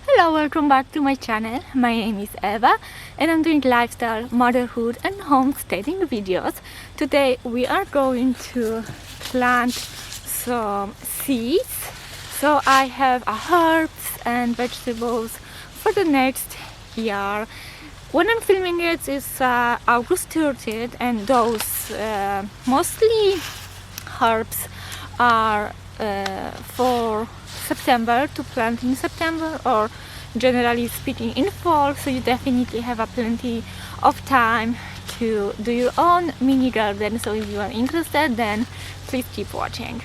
Hello, welcome back to my channel. My name is Eva and I'm doing lifestyle, motherhood and homesteading videos. Today we are going to plant some seeds. So I have herbs and vegetables for the next year. When I'm filming it, it's August 30th, and those mostly herbs are for September, to plant in September, or generally speaking in fall, so you definitely have a plenty of time to do your own mini garden. So if you are interested, then please keep watching.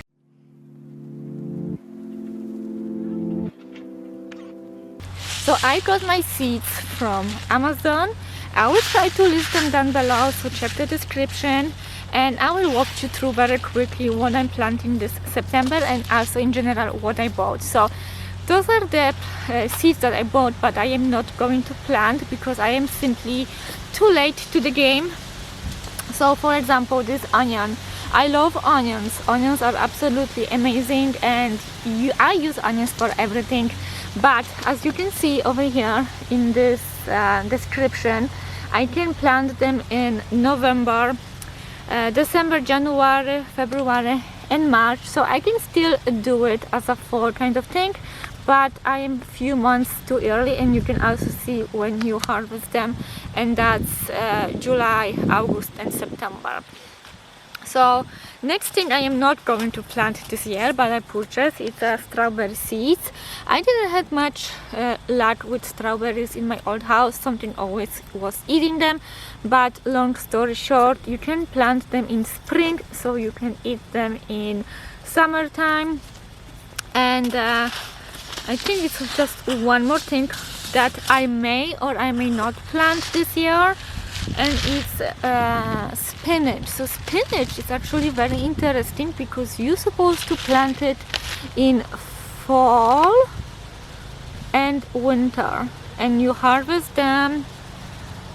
So I got my seeds from Amazon. I will try to list them down below, so check the description, and I will walk you through very quickly what I'm planting this September and also in general what I bought. So those are the seeds that I bought, but I am not going to plant because I am simply too late to the game. So for example, this onion, I love onions. Onions are absolutely amazing, and I use onions for everything. But as you can see over here in this description, I can plant them in November, December, January, February and March. So I can still do it as a fall kind of thing, but I am few months too early, and you can also see when you harvest them, and that's July, August and September. So next thing I am not going to plant this year, but I purchased, it's strawberry seeds. I didn't have much luck with strawberries in my old house. Something always was eating them, but long story short, you can plant them in spring, so you can eat them in summertime. And I think it's just one more thing that I may or I may not plant this year, and it's spinach. So spinach is actually very interesting because you're supposed to plant it in fall and winter, and you harvest them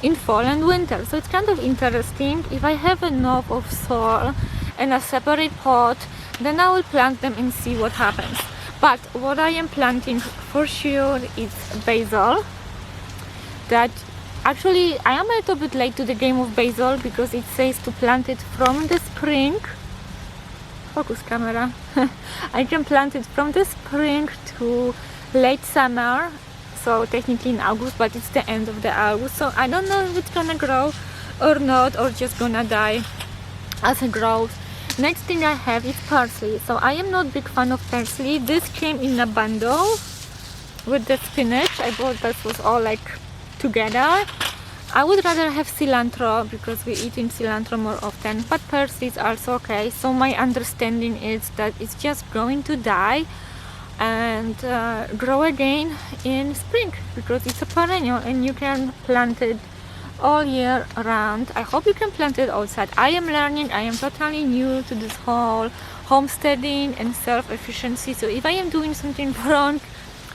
in fall and winter. So it's kind of interesting. If I have enough of soil and a separate pot, then I will plant them and see what happens. But what I am planting for sure is basil. That actually, I am a little bit late to the game of basil because it says to plant it from the spring. Focus camera. I can plant it from the spring to late summer. So technically in August, but it's the end of the August. So I don't know if it's gonna grow or not, or just gonna die as it grows. Next thing I have is parsley. So I am not big fan of parsley. This came in a bundle with the spinach. I bought this was all like together. I would rather have cilantro because we eat in cilantro more often, but parsley is also okay. So my understanding is that it's just going to die and grow again in spring because it's a perennial and you can plant it all year round. I hope you can plant it outside. I am learning. I am totally new to this whole homesteading and self-efficiency. So if I am doing something wrong,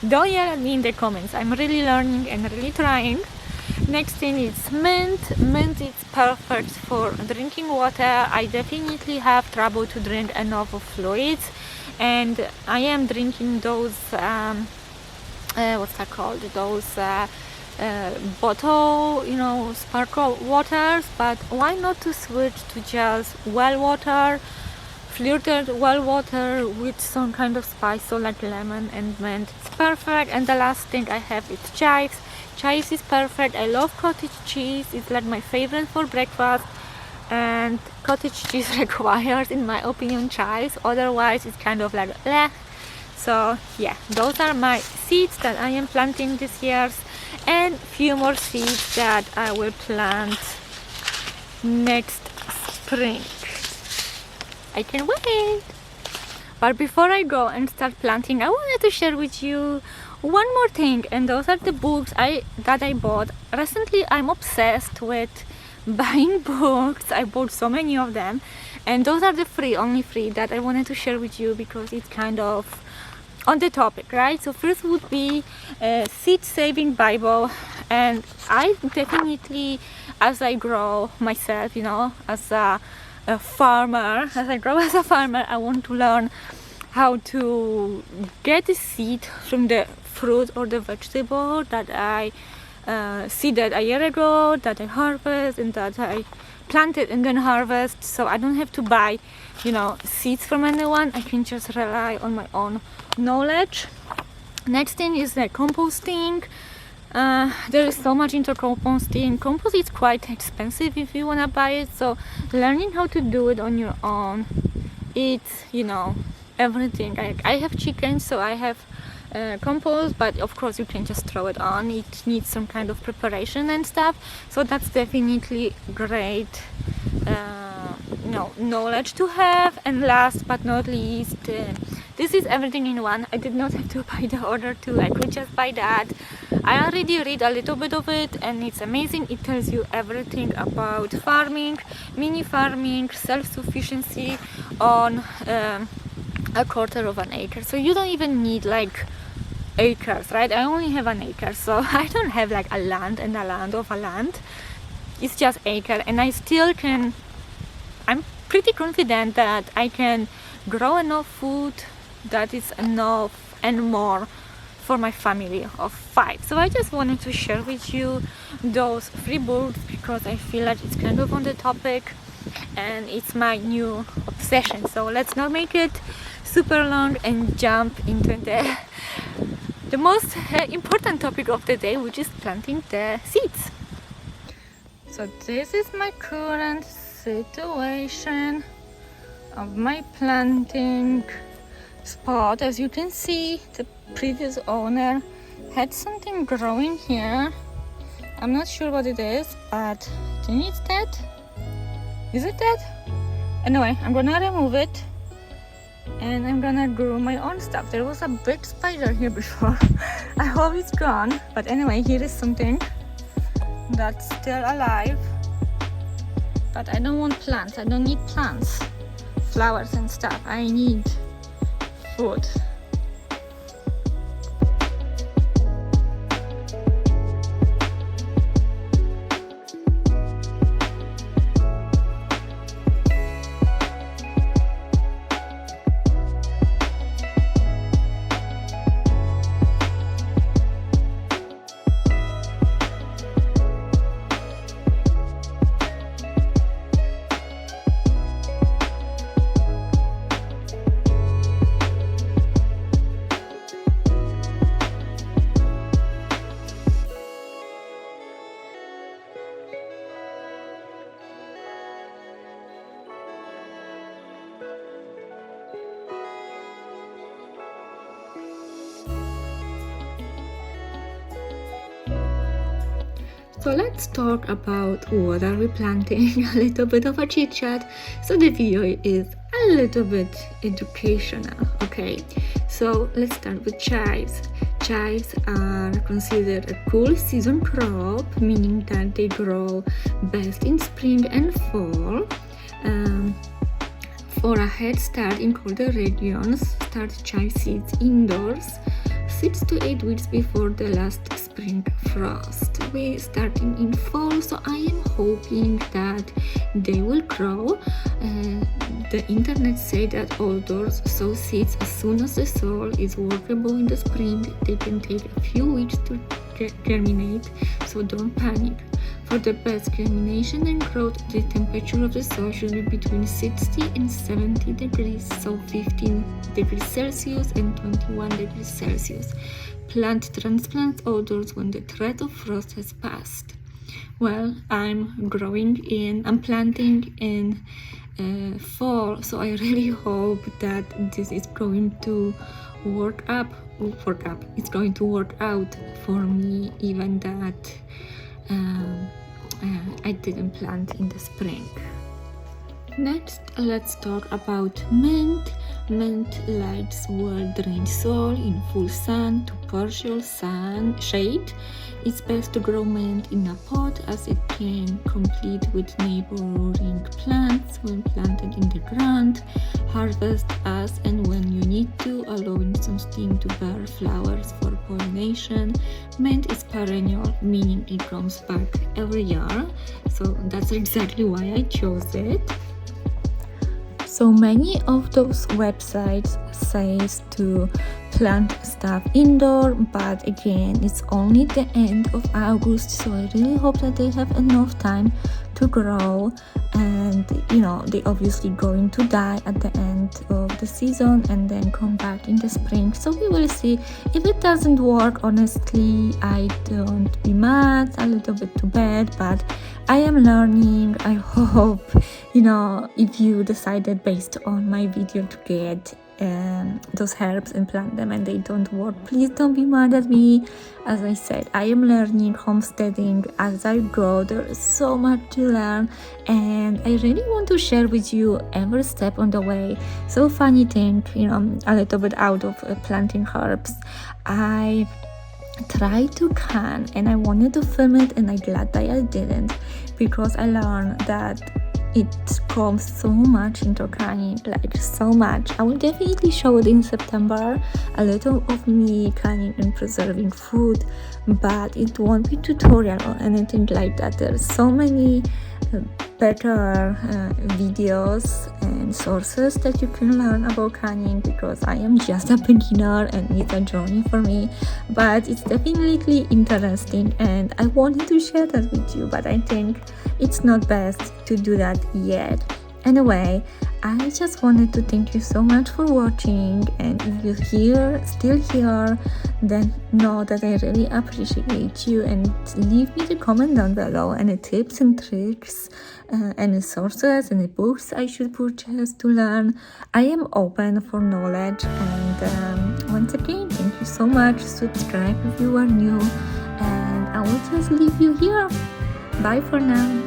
don't yell at me in the comments. I'm really learning and really trying. Next thing is mint. Mint is perfect for drinking water. I definitely have trouble to drink enough of fluids, and I am drinking those what's that called, those bottle, sparkle waters. But why not to switch to just well water, filtered well water with some kind of spice, so like lemon and mint. It's perfect. And the last thing I have is chives. Chives is perfect. I love cottage cheese. It's like my favorite for breakfast, and cottage cheese requires, in my opinion, chives. Otherwise it's kind of like bleh. So yeah, those are my seeds that I am planting this year, and few more seeds that I will plant next spring. I can wait. But before I go and start planting, I wanted to share with you one more thing, and those are the books that I bought recently. I'm obsessed with buying books. I bought so many of them, and those are the only three that I wanted to share with you because it's kind of on the topic, right? So first would be Seed Saving Bible, and I definitely, as I grow myself, as a farmer, as I grow as a farmer, I want to learn how to get the seed from the fruit or the vegetable that I seeded a year ago, that I harvest and that I planted and then harvest, so I don't have to buy seeds from anyone. I can just rely on my own knowledge. Next thing is the composting. There is so much into composting. Compost is quite expensive if you want to buy it, so learning how to do it on your own, it's everything. I have chickens, so I have compost, but of course you can just throw it on. It needs some kind of preparation and stuff, so that's definitely great knowledge to have. And last but not least, this is everything in one. I did not have to buy the other two. I could just buy that. I already read a little bit of it and it's amazing. It tells you everything about farming, mini farming, self-sufficiency on a quarter of an acre. So you don't even need like acres, right? I only have an acre, so I don't have like a land and a land of a land. It's just acre, and I still can, I'm pretty confident that I can grow enough food that is enough and more for my family of 5. So I just wanted to share with you those 3 books because I feel like it's kind of on the topic and it's my new obsession. So let's not make it super long and jump into the most important topic of the day, which is planting the seeds. So this is my current situation of my planting spot. As you can see, the previous owner had something growing here. I'm not sure what it is, but I think it's dead. Is it dead? Anyway, I'm gonna remove it and I'm gonna grow my own stuff. There was a big spider here before. I hope it's gone, but anyway, here is something that's still alive. But I don't want plants. I don't need plants, flowers and stuff. I need food. So let's talk about what are we planting, a little bit of a chit chat. So the video is a little bit educational, okay? So let's start with chives. Chives are considered a cool season crop, meaning that they grow best in spring and fall. For a head start in colder regions, start chive seeds indoors 6 to 8 weeks before the last spring frost. We're starting in fall, so I am hoping that they will grow. The internet say that outdoors sow seeds as soon as the soil is workable in the spring. They can take a few weeks to germinate, so don't panic. For the best germination and growth, the temperature of the soil should be between 60 and 70 degrees, so 15 degrees Celsius and 21 degrees Celsius. Plant transplants outdoors when the threat of frost has passed. Well, I'm planting in fall, so I really hope that this is going to work out for me, even that I didn't plant in the spring. Next, let's talk about mint. Mint likes well-drained soil in full sun to partial sun shade. It's best to grow mint in a pot as it can compete with neighboring plants when planted in the ground. Harvest as and when you need to, allowing some stem to bear flowers for pollination. Mint is perennial, meaning it comes back every year, so that's exactly why I chose it. So many of those websites says to plant stuff indoor, but again, it's only the end of August, so I really hope that they have enough time to grow. And they obviously going to die at the end of the season and then come back in the spring, so we will see. If it doesn't work, honestly, I don't be mad, a little bit too bad, but I am learning. I hope if you decided based on my video to get those herbs and plant them and they don't work, please don't be mad at me. As I said, I am learning homesteading as I grow. There is so much to learn, and I really want to share with you every step on the way. So funny thing, a little bit out of planting herbs, I tried to can and I wanted to film it, and I'm glad that I didn't, because I learned that it comes so much into canning, like so much. I will definitely show it in September, a little of me canning and preserving food, but it won't be tutorial or anything like that. There's so many better videos and sources that you can learn about canning, because I am just a beginner and it's a journey for me, but it's definitely interesting and I wanted to share that with you, but I think it's not best to do that yet. Anyway, I just wanted to thank you so much for watching, and if you're still here, then know that I really appreciate you, and leave me the comment down below any tips and tricks, any sources, any books I should purchase to learn. I am open for knowledge, and once again, thank you so much. Subscribe if you are new, and I will just leave you here. Bye for now.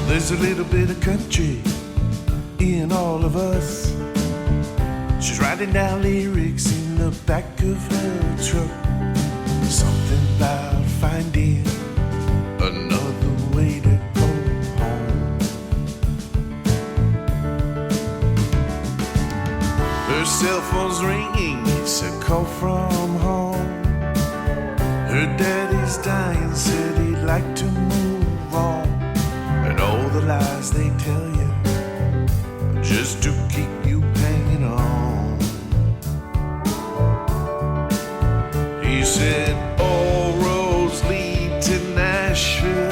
There's a little bit of country in all of us. She's writing down lyrics in the back of her truck. Something about finding another way to go home. Her cell phone's ringing, it's a call from home. Her daddy's dying, said he'd like to move on. And all the lies they tell you just to keep you hanging on. He said all roads lead to Nashville,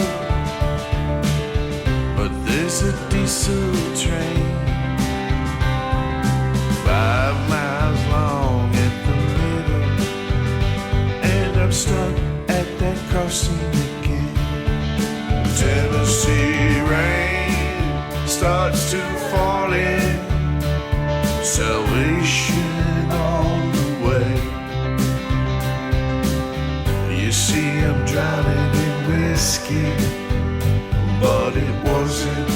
but there's a diesel train 5 miles long at the middle, and I'm stuck at that crossing again. Tennessee rain starts to fall in, salvation on the way. You see, I'm drowning in whiskey, but it wasn't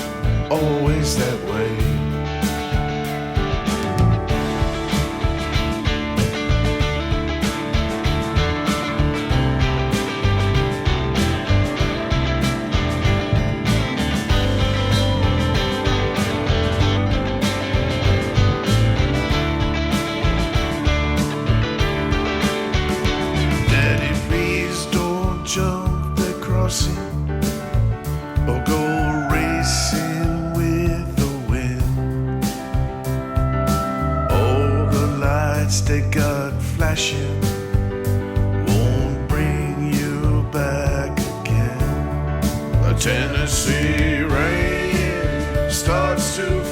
always that way. Jump the crossing or go racing with the wind. All the lights they got flashing won't bring you back again. A Tennessee rain starts to